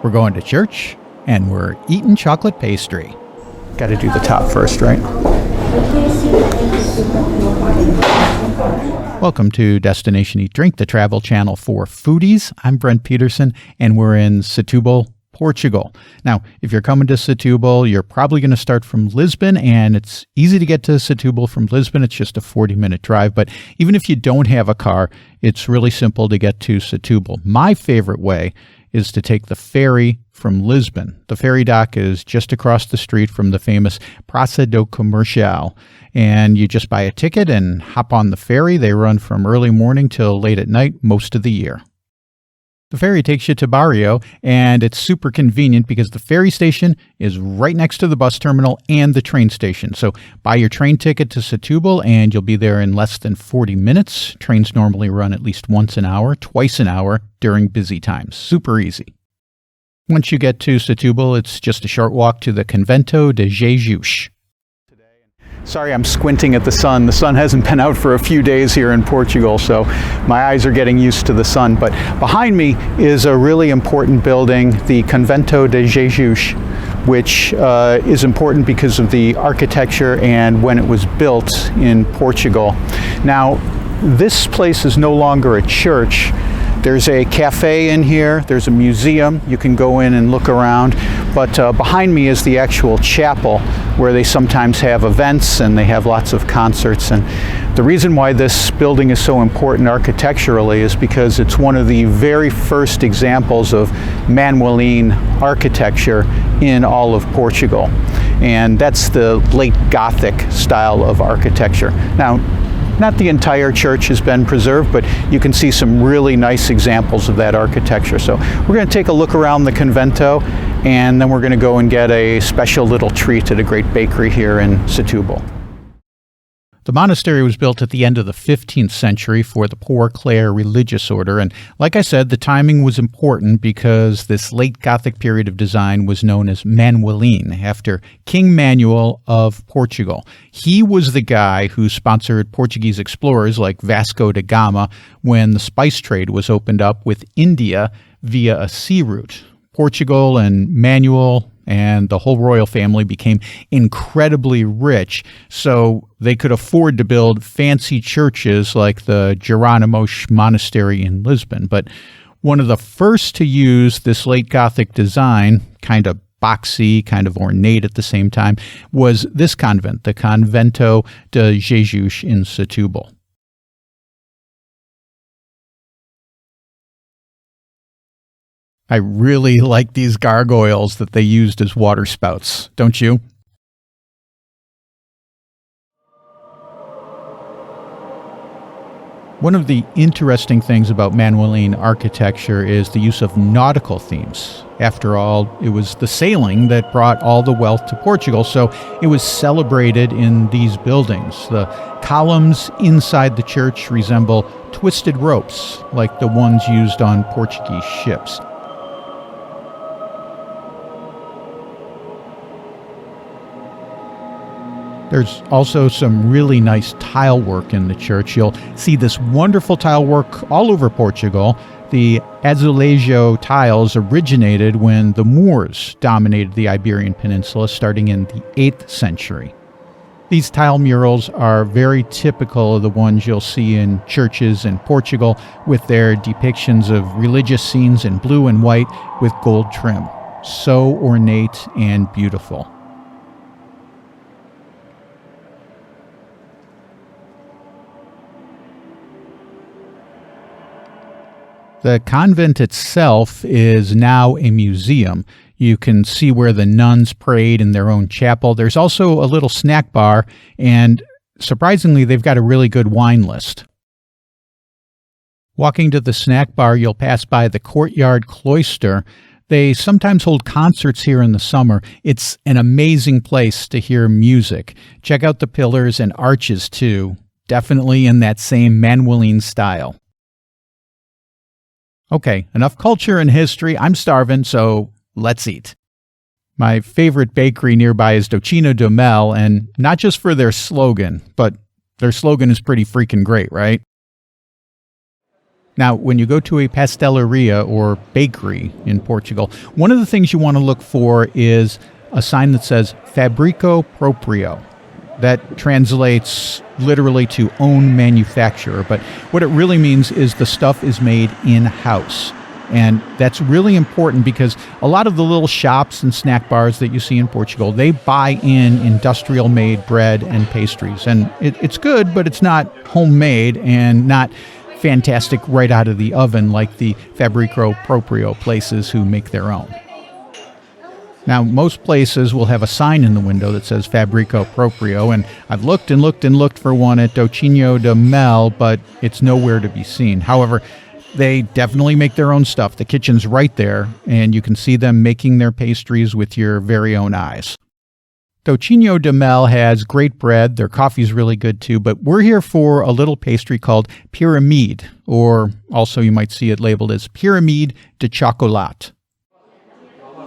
we're going to church, and we're eating chocolate pastry. Got to do the top first, right? Welcome to Destination Eat Drink, the travel channel for foodies. I'm Brent Peterson, and we're in Setubal, Portugal. Now, if you're coming to Setubal, you're probably going to start from Lisbon, and it's easy to get to Setubal from Lisbon. It's just a 40-minute drive, but even if you don't have a car, it's really simple to get to Setubal. My favorite way is to take the ferry from Lisbon. The ferry dock is just across the street from the famous Praça do Comercial, and you just buy a ticket and hop on the ferry. They run from early morning till late at night most of the year. The ferry takes you to Barrio, and it's super convenient because the ferry station is right next to the bus terminal and the train station. So buy your train ticket to Setubal, and you'll be there in less than 40 minutes. Trains normally run at least once an hour, twice an hour during busy times. Super easy. Once you get to Setubal, it's just a short walk to the Convento de Jesus. Sorry, I'm squinting at the sun. The sun hasn't been out for a few days here in Portugal, so my eyes are getting used to the sun. But behind me is a really important building, the Convento de Jesus, which is important because of the architecture and when it was built in Portugal. Now, this place is no longer a church. There's a cafe in here, there's a museum, you can go in and look around, but behind me is the actual chapel where they sometimes have events and they have lots of concerts. And the reason why this building is so important architecturally is because it's one of the very first examples of Manueline architecture in all of Portugal. And that's the late Gothic style of architecture. Now, not the entire church has been preserved, but you can see some really nice examples of that architecture. So we're going to take a look around the convento, and then we're going to go and get a special little treat at a great bakery here in Setubal. The monastery was built at the end of the 15th century for the Poor Clare religious order, and like I said, the timing was important because this late Gothic period of design was known as Manueline, after King Manuel of Portugal. He was the guy who sponsored Portuguese explorers like Vasco da Gama when the spice trade was opened up with India via a sea route. Portugal and Manuel and the whole royal family became incredibly rich, so they could afford to build fancy churches like the Jerónimos Monastery in Lisbon. But one of the first to use this late Gothic design, kind of boxy, kind of ornate at the same time, was this convent, the Convento de Jesus in Setubal. I really like these gargoyles that they used as water spouts, don't you? One of the interesting things about Manueline architecture is the use of nautical themes. After all, it was the sailing that brought all the wealth to Portugal, so it was celebrated in these buildings. The columns inside the church resemble twisted ropes, like the ones used on Portuguese ships. There's also some really nice tile work in the church. You'll see this wonderful tile work all over Portugal. The azuleljo tiles originated when the Moors dominated the Iberian Peninsula starting in the 8th century. These tile murals are very typical of the ones you'll see in churches in Portugal, with their depictions of religious scenes in blue and white with gold trim. So ornate and beautiful. The convent itself is now a museum. You can see where the nuns prayed in their own chapel. There's also a little snack bar, and surprisingly, they've got a really good wine list. Walking to the snack bar, you'll pass by the courtyard cloister. They sometimes hold concerts here in the summer. It's an amazing place to hear music. Check out the pillars and arches, too. Definitely in that same Manueline style. Okay, enough culture and history. I'm starving, so let's eat. My favorite bakery nearby is Docino do Mel, and not just for their slogan, but their slogan is pretty freaking great, right? Now, when you go to a pastelaria or bakery in Portugal, one of the things you want to look for is a sign that says Fabrico Proprio. That translates literally to own manufacturer, but what it really means is the stuff is made in-house. And that's really important because a lot of the little shops and snack bars that you see in Portugal, they buy in industrial-made bread and pastries. And it's good, but it's not homemade and not fantastic right out of the oven like the Fabrico Proprio places who make their own. Now, most places will have a sign in the window that says Fabrico Proprio, and I've looked and looked and looked for one at Convento de Jesus, but it's nowhere to be seen. However, they definitely make their own stuff. The kitchen's right there, and you can see them making their pastries with your very own eyes. Convento de Jesus has great bread. Their coffee's really good too, but we're here for a little pastry called pyramide, or also you might see it labeled as pyramide de chocolat.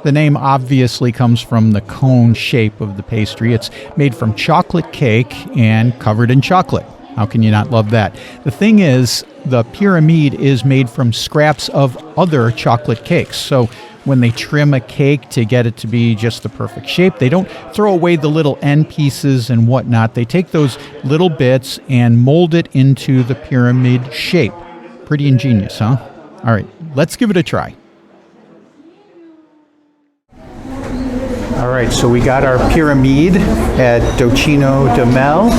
The name obviously comes from the cone shape of the pastry. It's made from chocolate cake and covered in chocolate. How can you not love that? The thing is, the pyramide is made from scraps of other chocolate cakes. So when they trim a cake to get it to be just the perfect shape, they don't throw away the little end pieces and whatnot. They take those little bits and mold it into the pyramid shape. Pretty ingenious, huh? All right, let's give it a try. All right, so we got our pyramide at Convento de Jesus.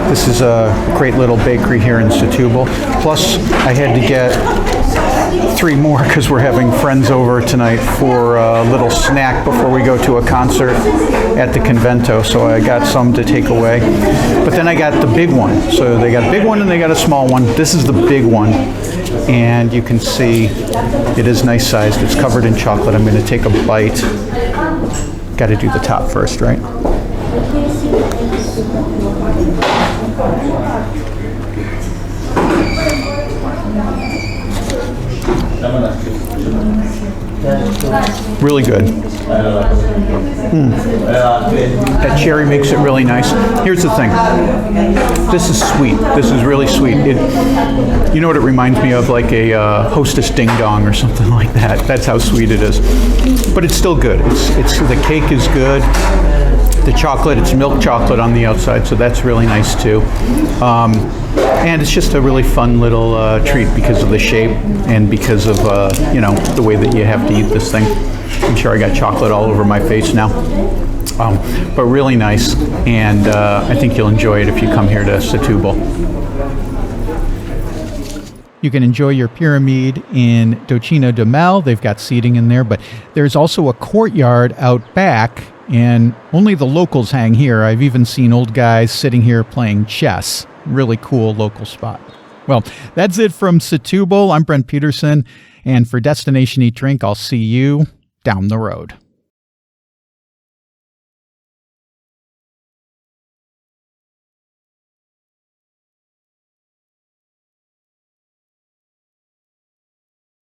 This is a great little bakery here in Setubal. Plus, I had to get 3 more because we're having friends over tonight for a little snack before we go to a concert at the Convento. So I got some to take away. But then I got the big one. So they got a big one and they got a small one. This is the big one. And you can see it is nice sized. It's covered in chocolate. I'm going to take a bite. Got to do the top first, right? Really good. That cherry makes it really nice. Here's the thing. This is sweet. This is really sweet. You know what it reminds me of? Like a Hostess Ding Dong or something like that. That's how sweet it is. But it's still good. It's the cake is good. The chocolate, it's milk chocolate on the outside, so that's really nice too. And it's just a really fun little treat because of the shape and because of the way that you have to eat this thing. I'm sure I got chocolate all over my face now. But really nice, and I think you'll enjoy it if you come here to Setubal. You can enjoy your pyramide in Convento de Jesus. They've got seating in there, but there's also a courtyard out back, and only the locals hang here. I've even seen old guys sitting here playing chess. Really cool local spot. Well, that's it from Setubal. I'm Brent Peterson, and for Destination Eat Drink, I'll see you down the road.